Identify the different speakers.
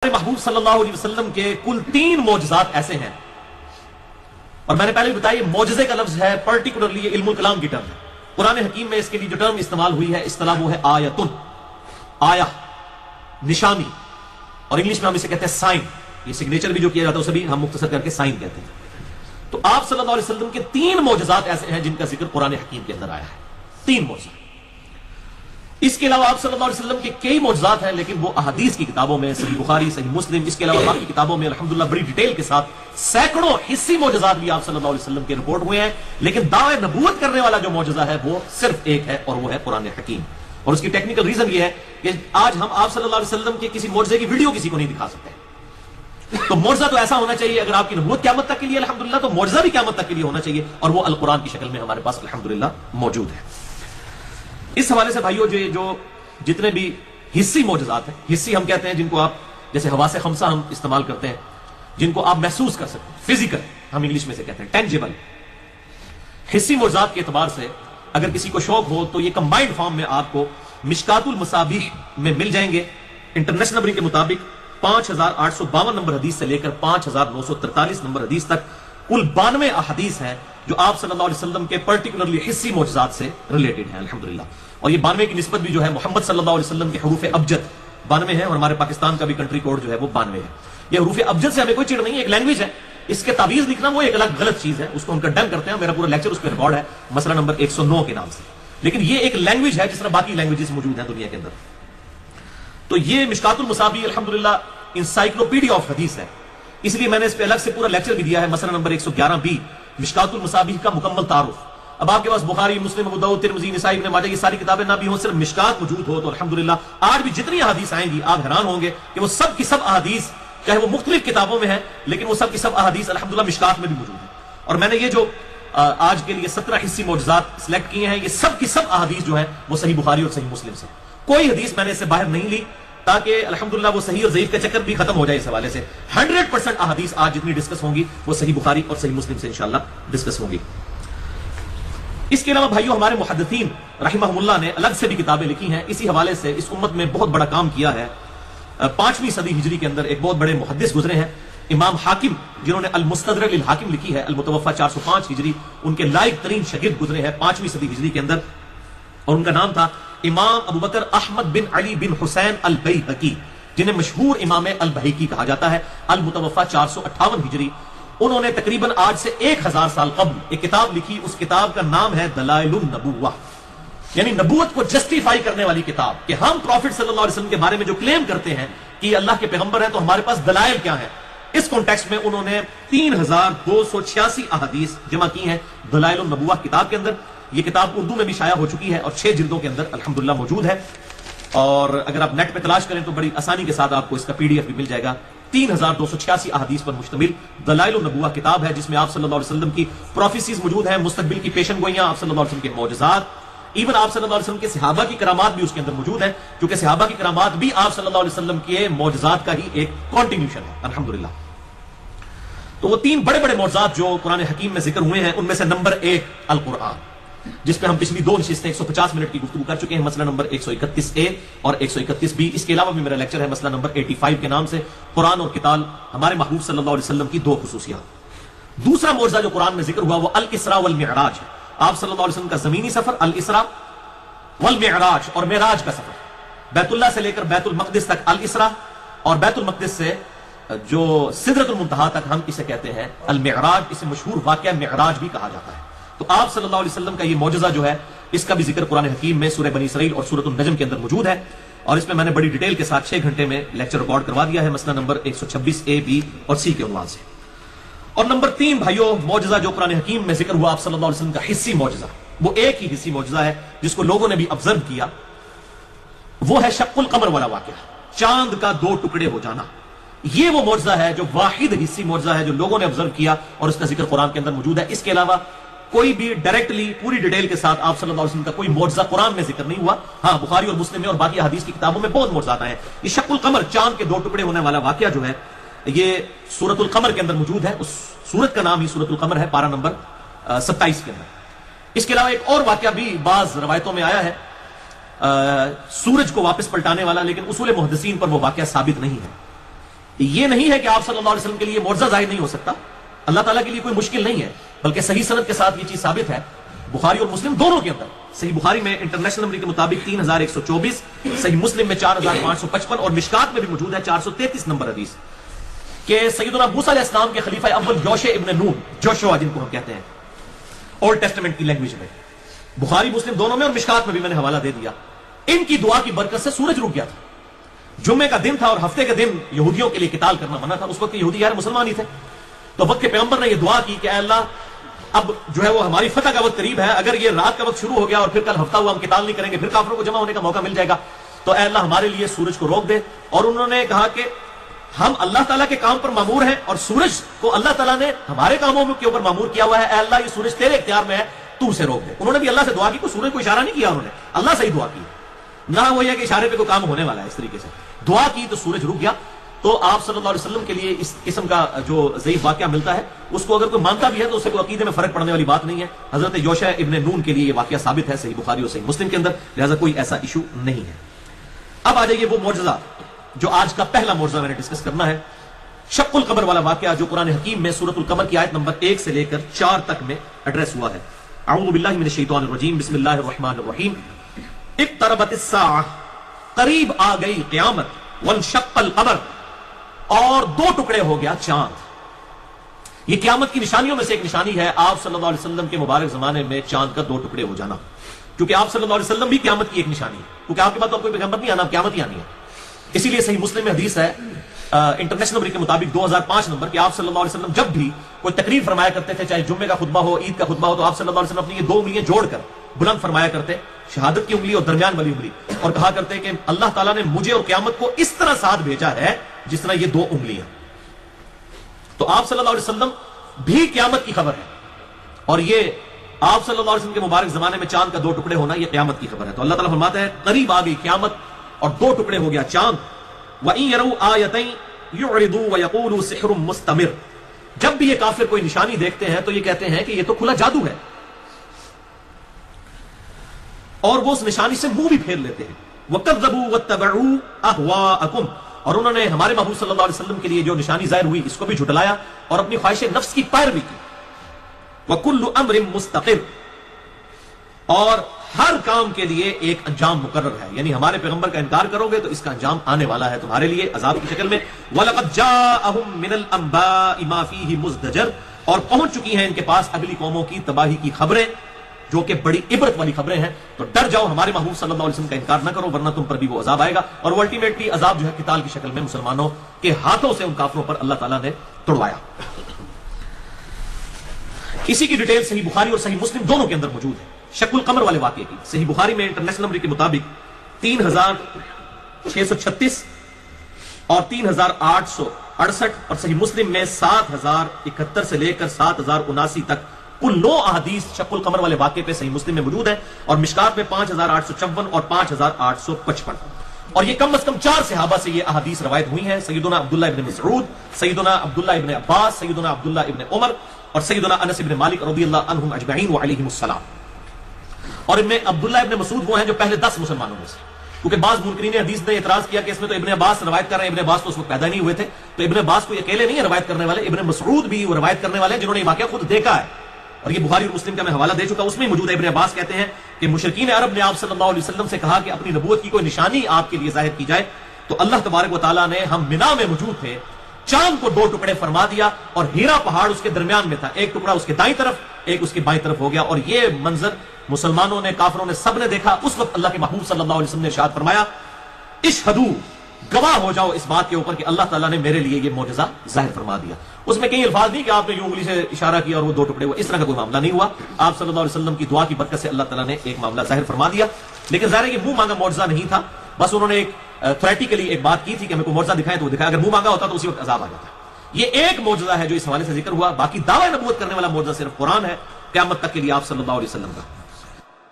Speaker 1: ہمارے محبوب صلی اللہ علیہ وسلم کے کل 3 معجزات ایسے ہیں، اور میں نے پہلے بھی بتایا معجزے کا لفظ ہے پرٹیکولرلی یہ علم الکلام کی ٹرم ہے۔ قرآن حکیم میں اس کے لیے جو ٹرم استعمال ہوئی ہے اصطلاح وہ ہے آیتن، آیا، نشانی، اور انگلش میں ہم اسے کہتے ہیں سائن۔ یہ سگنیچر بھی جو کیا جاتا ہے اسے بھی ہم مختصر کر کے سائن کہتے ہیں۔ تو آپ صلی اللہ علیہ وسلم کے 3 معجزات ایسے ہیں جن کا ذکر قرآن حکیم کے اندر آیا ہے، 3 معجزات۔ اس کے علاوہ آپ صلی اللہ علیہ وسلم کے کئی معجزات ہیں، لیکن وہ احادیث کی کتابوں میں، صحیح بخاری، صحیح مسلم، اس کے علاوہ باقی کتابوں میں الحمدللہ بڑی ڈیٹیل کے ساتھ سینکڑوں حصی معجزات بھی آپ صلی اللہ علیہ وسلم کے رپورٹ ہوئے ہیں، لیکن دعوے نبوت کرنے والا جو معجزہ ہے وہ صرف ایک ہے، اور وہ ہے قرآن حکیم۔ اور اس کی ٹیکنیکل ریزن یہ ہے کہ آج ہم آپ صلی اللہ علیہ وسلم کے کسی معجزے کی ویڈیو کسی کو نہیں دکھا سکتے۔ تو معجزہ تو ایسا ہونا چاہیے، اگر آپ کی نبوت قیامت تک کے لیے الحمدللہ، تو معجزہ بھی قیامت تک کے لیے ہونا چاہیے، اور وہ القرآن کی شکل میں ہمارے پاس الحمدللہ موجود ہے۔ اس حوالے سے بھائیو جو جتنے بھی حصی معجزات ہیں، حصی ہم کہتے ہیں جن کو آپ جیسے حواس خمسہ ہم استعمال کرتے ہیں، جن کو آپ محسوس کر سکتے ہیں، فزیکل ہم انگلش میں سے کہتے ہیں، ٹینجیبل حصی معجزات کے اعتبار سے اگر کسی کو شوق ہو تو یہ کمبائنڈ فارم میں آپ کو مشکات المصابیح میں مل جائیں گے۔ انٹرنیشنل نمبرنگ کے مطابق 5852 نمبر حدیث سے لے کر 5943 نمبر حدیث تک کل 92 احادیث ہیں جو آپ صلی اللہ علیہ وسلم کے پرٹیکولرلی حصی معجزات سے ریلیٹڈ ہیں الحمدللہ۔ اور یہ 92 کی نسبت بھی جو ہے محمد صلی اللہ علیہ وسلم کے حروف ابجد 92 ہے، اور ہمارے پاکستان کا بھی کنٹری کوڈ جو ہے وہ 92 ہے۔ یہ حروف ابجد سے ہمیں کوئی چڑ نہیں ہے، ایک لینگویج ہے، اس کے تعویذ لکھنا وہ ایک الگ غلط چیز ہے، اس کو ہم کنڈیم کرتے ہیں، میرا پورا لیکچر اس پہ ریکارڈ ہے مسئلہ نمبر 109 کے نام سے۔ لیکن یہ ایک لینگویج ہے جس طرح باقی لینگویجز موجود ہیں دنیا کے اندر۔ تو یہ مشکات المصابیح الحمدللہ انسائکلوپیڈیا آف حدیث ہے، اس لیے میں نے اس پہ الگ سے پورا لیکچر بھی دیا ہے، مسئلہ نمبر 111 مشکات المصابیح کا مکمل تعارف۔ اب آپ کے پاس بخاری، مسلم، ابو داؤد، ترمذی، نسائی، ابن ماجہ یہ ساری کتابیں نہ بھی ہوں، صرف مشکات موجود ہو، تو الحمدللہ آج بھی جتنی احادیث آئیں گی آپ حیران ہوں گے کہ وہ سب کی سب احادیث چاہے وہ مختلف کتابوں میں ہیں، لیکن وہ سب کی سب احادیث الحمدللہ مشکات میں بھی موجود ہیں۔ اور میں نے یہ جو آج کے لیے 17 حصی معجزات سلیکٹ کیے ہیں، یہ سب کی سب احادیث جو ہیں وہ صحیح بخاری اور صحیح مسلم سے، کوئی حدیث میں نے اس سے باہر نہیں لی، تاکہ الحمدللہ وہ صحیح اور ضعیف کا چکر بھی ختم ہو جائے۔ اس حوالے سے 100% احادیث آج جتنی ڈسکس ہوں گی وہ صحیح بخاری اور صحیح مسلم سے انشاءاللہ ڈسکس ہوں گی۔ اس کے علاوہ بھائیو ہمارے محدثین رحمہم اللہ نے الگ سے بھی کتابیں لکھی ہیں، اسی حوالے سے اس امت میں بہت بڑا کام کیا ہے۔ 5ویں صدی ہجری کے اندر ایک بہت بڑے محدث گزرے ہیں، امام حاکم، جنہوں نے المستدرک للحاکم لکھی ہے، المتوفى 405 ہجری، ان کے لائق ترین شاگرد گزرے ہیں 5ویں صدی ہجری کے اندر، اور ان کا نام تھا امام ابو بکر احمد بن علی بن حسین البیہقی، جنہیں مشہور امام البیہقی کہا جاتا ہے، المتوفى 458 ہجری۔ انہوں نے تقریباً آج سے 1000 سال قبل ایک کتاب لکھی، اس کتاب کا نام ہے دلائل النبوہ، یعنی نبوت کو جسٹیفائی کرنے والی کتاب، کہ ہم پروفٹ صلی اللہ علیہ وسلم کے بارے میں جو کلیم کرتے ہیں کہ یہ اللہ کے پیغمبر ہیں، تو ہمارے پاس دلائل کیا ہیں۔ اس کانٹیکسٹ میں انہوں نے 3286 احادیث جمع کی ہیں دلائل النبوہ کتاب کے اندر۔ یہ کتاب اردو میں بھی شائع ہو چکی ہے اور 6 جلدوں کے اندر الحمدللہ موجود ہے، اور اگر آپ نیٹ پہ تلاش کریں تو بڑی آسانی کے ساتھ آپ کو اس کا PDF بھی مل جائے گا۔ 3286 احادیث پر مشتمل دلائل النبوہ کتاب ہے، جس میں آپ صلی اللہ علیہ وسلم کی پروفیسیز موجود ہیں، مستقبل کی پیشن گوئیاں، آپ صلی اللہ علیہ وسلم کے معجزات، ایون آپ صلی اللہ علیہ وسلم کے صحابہ کی کرامات بھی اس کے اندر موجود ہیں، کیونکہ صحابہ کی کرامات بھی آپ صلی اللہ علیہ وسلم کے معجزات کا ہی ایک کنٹینیوشن ہے الحمدللہ۔ تو وہ 3 بڑے بڑے معجزات جو قرآن حکیم میں ذکر ہوئے ہیں، ان میں سے نمبر 1 القرآن، جس پہ ہم پچھلی 2 نشستیں 150 منٹ کی گفتگو کر چکے ہیں، مسئلہ نمبر 131A اور 131B۔ اس کے علاوہ بھی میرا لیکچر ہے مسئلہ نمبر 85 کے نام سے، قرآن اور قتال، ہمارے محبوب صلی اللہ علیہ وسلم کی 2 خصوصیات۔ دوسرا معجزہ جو قرآن میں ذکر ہوا وہ الاسراء والمعراج ہے، آپ صلی اللہ علیہ وسلم کا زمینی سفر الاسراء والمعراج، اور معراج کا سفر، بیت اللہ سے لے کر بیت المقدس تک الاسراء، اور بیت المقدس سے جو سدرۃ المنتہا تک ہم اسے کہتے ہیں المعراج، اسے مشہور واقعہ معراج بھی کہا جاتا ہے۔ تو آپ صلی اللہ علیہ وسلم کا یہ معجزہ جو ہے، اس کا بھی ذکر قرآن حکیم میں سورہ بنی اسرائیل اور سورۃ النجم کے اندر موجود ہے، اور اس میں میں نے بڑی ڈیٹیل کے ساتھ 6 گھنٹے میں لیکچر ریکارڈ کروا دیا ہے، مسئلہ نمبر 126A B اور C کے عنوان سے۔ اور نمبر 3 بھائیو معجزہ جو قرآن حکیم میں ذکر ہوا آپ صلی اللہ علیہ وسلم کا حصی معجزہ، وہ ایک ہی حصی معجزہ ہے جس کو لوگوں نے بھی آبزرو کیا، وہ ہے شق القمر والا واقعہ، چاند کا 2 ٹکڑے ہو جانا۔ یہ وہ معجزہ ہے جو واحد حصی معجزہ ہے جو لوگوں نے آبزرو کیا، اور اس کا ذکر قرآن کے اندر موجود ہے۔ اس کے علاوہ کوئی بھی ڈائریکٹلی پوری ڈیٹیل کے ساتھ آپ صلی اللہ علیہ وسلم کا کوئی معجزہ قرآن میں ذکر نہیں ہوا۔ ہاں بخاری اور مسلم میں اور باقی حدیث کی کتابوں میں بہت معجزات آئے ہیں۔ یہ شق القمر، چاند کے 2 ٹکڑے ہونے والا واقعہ جو ہے، یہ سورۃ القمر کے اندر موجود ہے، اس سورت کا نام ہی سورۃ القمر ہے، پارہ نمبر 27 کے اندر۔ اس کے علاوہ ایک اور واقعہ بھی بعض روایتوں میں آیا ہے، سورج کو واپس پلٹانے والا، لیکن اصول محدثین پر وہ واقعہ ثابت نہیں ہے۔ یہ نہیں ہے کہ آپ صلی اللہ علیہ وسلم کے لیے معجزہ ظاہر نہیں ہو سکتا، اللہ تعالیٰ کے لیے کوئی مشکل نہیں ہے، بلکہ صحیح سند کے ساتھ یہ چیز ثابت ہے بخاری اور مسلم دونوں کے اندر۔ صحیح بخاری میں انٹرنیشنل نمبر کے مطابق 3124، صحیح مسلم میں 4555 اور مشکات میں بھی موجود ہے 433 نمبر حدیث کہ سیدنا موسیٰ علیہ السلام کے خلیفہ اول یوشع ابن نون، جوشوا جن کو ہم کہتے ہیں اولڈ ٹیسٹمنٹ کی لینگویج میں، بخاری مسلم دونوں میں اور مشکات میں بھی میں نے حوالہ دے دیا، ان کی دعا کی برکت سے سورج رک گیا تھا۔ جمعے کا دن تھا اور ہفتے کے دن یہودیوں کے لیے قتال کرنا منع تھا، اس وقت یہودی یار مسلمان ہی تھے، تو وقت کے پیغمبر نے یہ دعا کی کہ اے اللہ اب جو ہے وہ ہماری فتح کا وقت قریب ہے، اگر یہ رات کا وقت شروع ہو گیا اور پھر کل ہفتہ ہوا ہم قتال نہیں کریں گے، پھر کافروں کو جمع ہونے کا موقع مل جائے گا، تو اے اللہ ہمارے لیے سورج کو روک دے۔ اور انہوں نے کہا کہ ہم اللہ تعالیٰ کے کام پر مامور ہیں اور سورج کو اللہ تعالیٰ نے ہمارے کاموں کے اوپر مامور کیا ہوا ہے، اے اللہ یہ سورج تیرے اختیار میں ہے، تو اسے روک دے۔ انہوں نے بھی اللہ سے دعا کی، کوئی سورج کو اشارہ نہیں کیا، انہوں نے اللہ سے ہی دعا کی، نہ وہ یہ کہ اشارے پہ کوئی کام ہونے والا ہے، اس طریقے سے دعا کی تو سورج رک گیا۔ تو آپ صلی اللہ علیہ وسلم کے لیے اس قسم کا جو ضعیف واقعہ ملتا ہے اس کو اگر کوئی مانتا بھی ہے تو اسے کوئی عقیدے میں فرق پڑنے والی بات نہیں ہے۔ حضرت یوشع ابن نون کے لیے یہ واقعہ ثابت ہے صحیح بخاری اور صحیح مسلم کے اندر، لہذا کوئی ایسا ایشو نہیں ہے۔ اب آ جائیے وہ معجزہ جو آج کا پہلا معجزہ میں نے ڈسکس کرنا ہے، شق القمر والا واقعہ جو قرآن حکیم میں سورۃ القمر کی آیت نمبر 1 سے لے کر 4 تک میں ایڈریس ہوا ہے۔ اعوذ باللہ من الشیطان الرجیم، بسم اللہ الرحمن الرحیم۔ اقتربت الساعہ، قریب آ گئی قیامت، وانشق القمر، اور 2 ٹکڑے ہو گیا چاند۔ یہ قیامت کی نشانیوں میں سے ایک نشانی ہے آپ صلی اللہ علیہ وسلم کے مبارک زمانے میں چاند کا 2 ٹکڑے ہو جانا، کیونکہ آپ صلی اللہ علیہ وسلم بھی قیامت کی ایک نشانی ہے، کیونکہ آپ کے بعد تو کوئی پیغمبر نہیں آنا، قیامت ہی آنی ہے۔ اسی لیے صحیح مسلم میں حدیث ہے انٹرنیشنل نمبر کے مطابق 2005 نمبر کہ آپ صلی اللہ علیہ وسلم جب بھی کوئی تقریر فرمایا کرتے تھے، چاہے جمعے کا خطبہ ہو، عید کا خطبہ ہو، تو آپ صلی اللہ علیہ وسلم اپنی یہ 2 انگلیاں جوڑ کر بلند فرمایا کرتے، شہادت کی انگلی اور درمیان والی انگلی، اور کہا کرتے کہ اللہ تعالیٰ نے مجھے اور قیامت کو اس طرح ساتھ بھیجا ہے جس طرح یہ 2 انگلیاں۔ تو آپ صلی اللہ علیہ وسلم بھی قیامت کی خبر ہے، اور یہ آپ صلی اللہ علیہ وسلم کے مبارک زمانے میں چاند کا 2 ٹکڑے ہونا یہ قیامت کی خبر ہے۔ تو اللہ تعالیٰ فرماتا ہے قریب آ گئی قیامت اور 2 ٹکڑے ہو گیا چاند۔ وَإِن يَرَوْا آيَةً يُعْرِضُوا وَيَقُولُوا سِحْرٌ مُسْتَمِرٌ، جب بھی یہ کافر کوئی نشانی دیکھتے ہیں تو یہ کہتے ہیں کہ یہ تو کھلا جادو ہے، اور وہ اس نشانی سے منہ بھی پھیر لیتے ہیں۔ وَكَذَّبُوا وَاتَّبَعُوا أَهْوَاءَهُمْ، اور انہوں نے ہمارے محبوب صلی اللہ علیہ وسلم کے لیے جو نشانی ظاہر ہوئی اس کو بھی جھٹلایا اور اپنی خواہش نفس کی پیروی کی۔ وَكُلُّ أَمْرٍ مُسْتَقِرٌ، اور ہر کام کے لیے ایک انجام مقرر ہے، یعنی ہمارے پیغمبر کا انکار کرو گے تو اس کا انجام آنے والا ہے تمہارے لیے عذاب کی شکل میں۔ وَلَقَدْ جَاءَهُم مِّنَ الْأَنبَاءِ مَا فِيهِ مُزْدَجَرٌ، اور پہنچ چکی ہیں ان کے پاس اگلی قوموں کی تباہی کی خبریں جو کہ بڑی عبرت والی خبریں ہیں، تو ڈر جاؤ، ہمارے محبوب صلی اللہ علیہ وسلم کا انکار نہ کرو ورنہ تم پر بھی وہ عذاب آئے گا، اور وہ الٹیمیٹلی عذاب جو ہے قتال کی شکل میں مسلمانوں کے ہاتھوں سے ان کافروں پر اللہ تعالیٰ نے توڑوایا۔ اسی کی ڈیٹیل صحیح بخاری اور صحیح مسلم دونوں کے اندر موجود ہے شق القمر والے واقعے کی۔ صحیح بخاری میں انٹرنیشنل نمبر کے مطابق 3636 اور 3868، اور صحیح مسلم میں 7071 سے لے کر 7079 تک کل 9 احادیث شق القمر والے واقعے پہ صحیح مسلم میں موجود ہیں، اور مشکات میں 5854 اور 5855، اور یہ کم از کم 4 صحابہ سے یہ احادیث روایت ہوئی ہیں، سیدنا عبداللہ ابن مسعود، سیدنا عبداللہ ابن عباس، سیدنا عبداللہ ابن عمر، اور سیدنا انس ابن مالک رضی اللہ عنہم اجمعین وعلیہم السلام۔ اور ان میں عبداللہ ابن مسعود وہ ہیں جو پہلے 10 مسلمانوں میں سے، کیونکہ بعض منکرین حدیث نے اعتراض کیا کہ اس میں تو ابن عباس روایت کر رہے ہیں، ابن عباس تو اس وقت پیدا نہیں ہوئے تھے، تو ابن عباس کو اکیلے نہیں ہے روایت کرنے والے، ابن مسعود بھی وہ روایت کرنے والے ہیں جنہوں نے یہ واقعہ خود دیکھا ہے، اور یہ بخاری اور مسلم کا میں حوالہ دے چکا، اس میں موجود ہے۔ ابن عباس کہتے ہیں کہ مشرکین عرب نے آپ صلی اللہ علیہ وسلم سے کہا کہ اپنی نبوت کی کوئی نشانی آپ کے لیے ظاہر کی جائے، تو اللہ تبارک و تعالیٰ نے، ہم منا میں موجود تھے، چاند کو 2 ٹکڑے فرما دیا، اور ہیرا پہاڑ اس کے درمیان میں تھا، ایک ٹکڑا اس کے دائیں طرف ایک اس کے بائیں طرف ہو گیا، اور یہ منظر مسلمانوں نے، کافروں نے، سب نے دیکھا۔ اس وقت اللہ کے محبوب صلی اللہ علیہ وسلم نے ارشاد فرمایا اشہدوا، گواہ ہو جاؤ اس بات کے اوپر کہ اللہ تعالیٰ نے میرے لیے یہ معجزہ ظاہر فرما دیا۔ اس میں کئی الفاظ نہیں کہ آپ نے یوں انگلی سے اشارہ کیا اور وہ 2 ٹکڑے ہوئے، اس طرح کا کوئی معاملہ نہیں ہوا، آپ صلی اللہ علیہ وسلم کی دعا کی برکت سے اللہ تعالیٰ نے ایک معاملہ ظاہر فرما دیا۔ لیکن ظاہر ہے کہ منہ مانگا معجزہ نہیں تھا، بس انہوں نے ایک تھریٹیکلی ایک بات کی تھی کہ ہمیں کوئی معجزہ دکھائے تو وہ دکھایا، اگر منہ مانگا ہوتا تو اسی وقت عذاب آ جاتا۔ یہ ایک معجزہ ہے جو اس حوالے سے ذکر ہوا، باقی دعوی نبوت کرنے والا معجزہ صرف قرآن ہے قیامت تک کے لیے آپ صلی اللہ علیہ وسلم کا۔